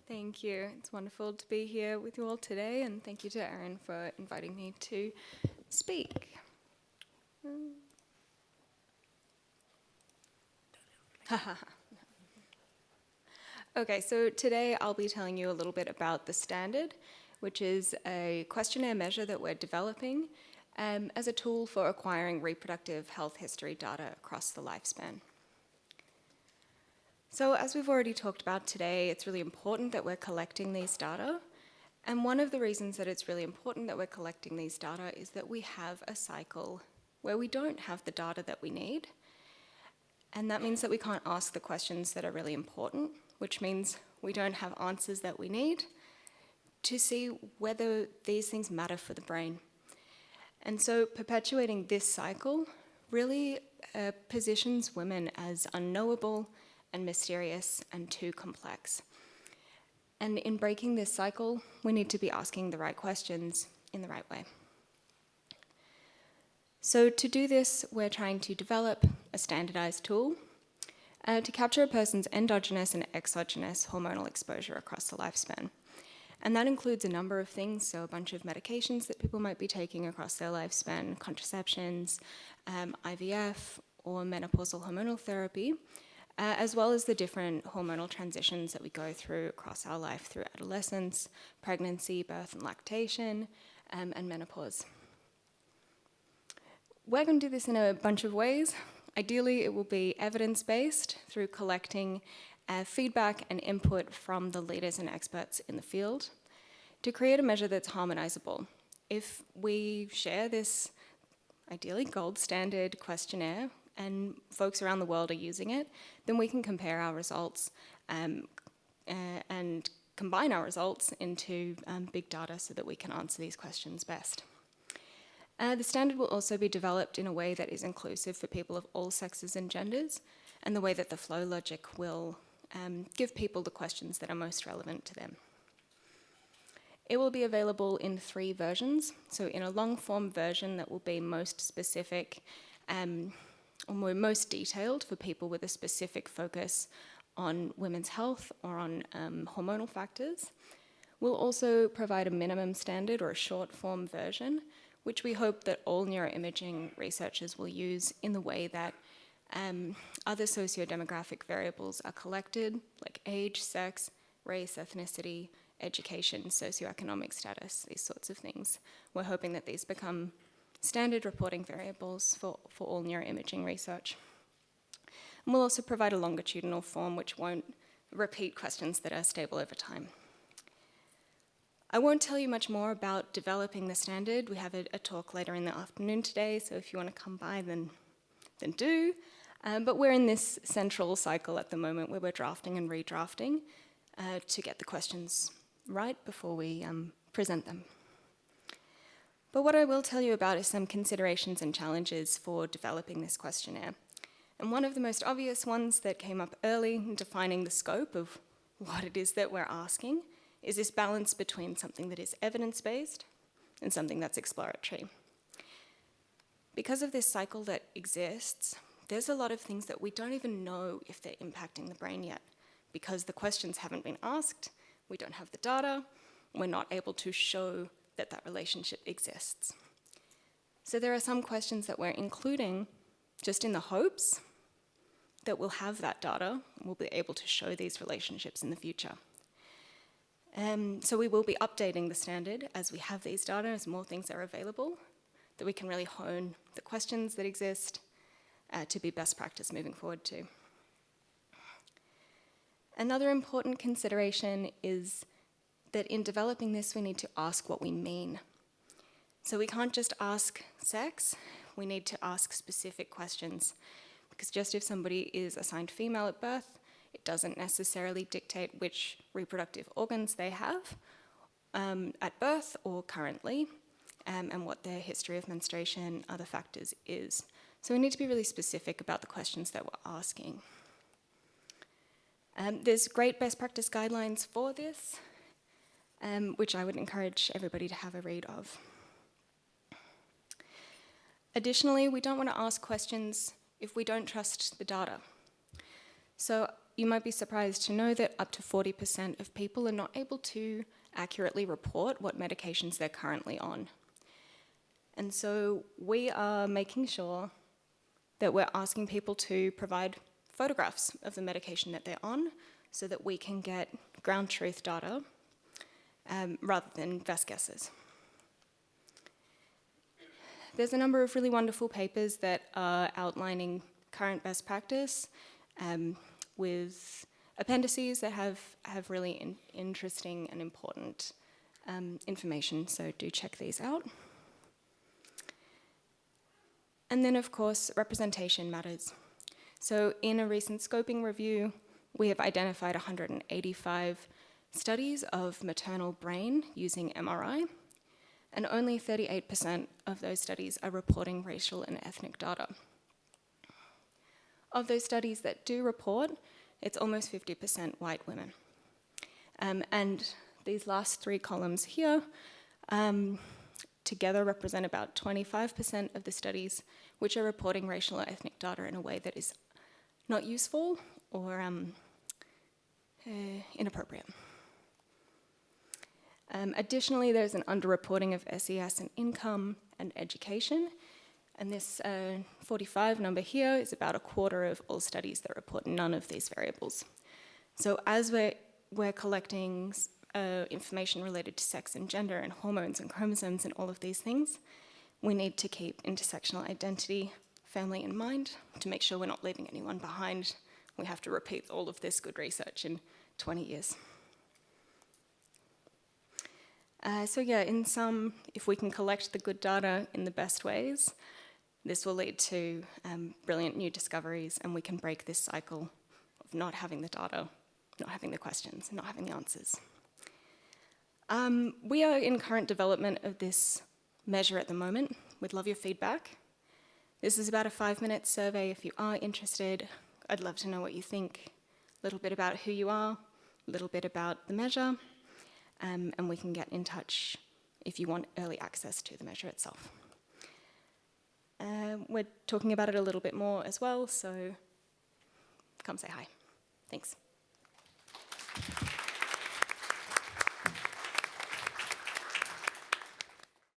Thank you. It's wonderful to be here with you all today, and thank you to Erin for inviting me to speak. Okay, so today I'll be telling you a little bit about the standard, which is a questionnaire measure that we're developing as a tool for acquiring reproductive health history data across the lifespan. So as we've already talked about today, it's really important that we're collecting these data. And one of the reasons that it's really important that we're collecting these data is that we have a cycle where we don't have the data that we need. And that means that we can't ask the questions that are really important, which means we don't have answers that we need to see whether these things matter for the brain. And so perpetuating this cycle really positions women as unknowable and mysterious and too complex. And in breaking this cycle, we need to be asking the right questions in the right way. So to do this, we're trying to develop a standardized tool to capture a person's endogenous and exogenous hormonal exposure across the lifespan. And that includes a number of things, so a bunch of medications that people might be taking across their lifespan, contraceptions, IVF, or menopausal hormonal therapy, as well as the different hormonal transitions that we go through across our life through adolescence, pregnancy, birth and lactation, and menopause. We're going to do this in a bunch of ways. Ideally, it will be evidence-based through collecting feedback and input from the leaders and experts in the field to create a measure that's harmonizable. If we share this, ideally gold standard questionnaire, and folks around the world are using it, then we can compare our results and combine our results into big data so that we can answer these questions best. The standard will also be developed in a way that is inclusive for people of all sexes and genders, and the way that the flow logic will give people the questions that are most relevant to them. It will be available in 3 versions, so in a long-form version that will be most specific or most detailed for people with a specific focus on women's health or on hormonal factors. We'll also provide a minimum standard or a short-form version, which we hope that all neuroimaging researchers will use in the way that other socio-demographic variables are collected, like age, sex, race, ethnicity, education, socioeconomic status, these sorts of things. We're hoping that these become standard reporting variables for all neuroimaging research. And we'll also provide a longitudinal form which won't repeat questions that are stable over time. I won't tell you much more about developing the standard. We have a talk later in the afternoon today, so if you want to come by, then do. But we're in this central cycle at the moment where we're drafting and redrafting to get the questions right before we present them. But what I will tell you about is some considerations and challenges for developing this questionnaire. And one of the most obvious ones that came up early in defining the scope of what it is that we're asking is this balance between something that is evidence-based and something that's exploratory. Because of this cycle that exists, there's a lot of things that we don't even know if they're impacting the brain yet. Because the questions haven't been asked, we don't have the data, we're not able to show that relationship exists. So there are some questions that we're including just in the hopes that we'll have that data and we'll be able to show these relationships in the future. So we will be updating the standard as we have these data, as more things are available, that we can really hone the questions that exist to be best practice moving forward too. Another important consideration is that in developing this, we need to ask what we mean. So we can't just ask sex, we need to ask specific questions. Because just if somebody is assigned female at birth, it doesn't necessarily dictate which reproductive organs they have at birth or currently, and what their history of menstruation, other factors is. So we need to be really specific about the questions that we're asking. There's great best practice guidelines for this, which I would encourage everybody to have a read of. Additionally, we don't want to ask questions if we don't trust the data. So you might be surprised to know that up to 40% of people are not able to accurately report what medications they're currently on. And so we are making sure that we're asking people to provide photographs of the medication that they're on so that we can get ground truth data rather than best guesses. There's a number of really wonderful papers that are outlining current best practice with appendices that have really interesting and important information, so do check these out. And then, of course, representation matters. So in a recent scoping review, we have identified 185 studies of maternal brain using MRI, and only 38% of those studies are reporting racial and ethnic data. Of those studies that do report, it's almost 50% white women. And these last three columns here together represent about 25% of the studies which are reporting racial or ethnic data in a way that is not useful or inappropriate. Additionally, there's an underreporting of SES in income and education, and this 45 number here is about a quarter of all studies that report none of these variables. So as we're collecting information related to sex and gender and hormones and chromosomes and all of these things, we need to keep intersectional identity firmly in mind to make sure we're not leaving anyone behind. We have to repeat all of this good research in 20 years. So yeah, in sum, if we can collect the good data in the best ways, this will lead to brilliant new discoveries, and we can break this cycle of not having the data, not having the questions, not having the answers. We are in current development of this measure at the moment. We'd love your feedback. This is about a 5-minute survey. If you are interested, I'd love to know what you think, a little bit about who you are, a little bit about the measure, and we can get in touch if you want early access to the measure itself. We're talking about it a little bit more as well, so come say hi. Thanks.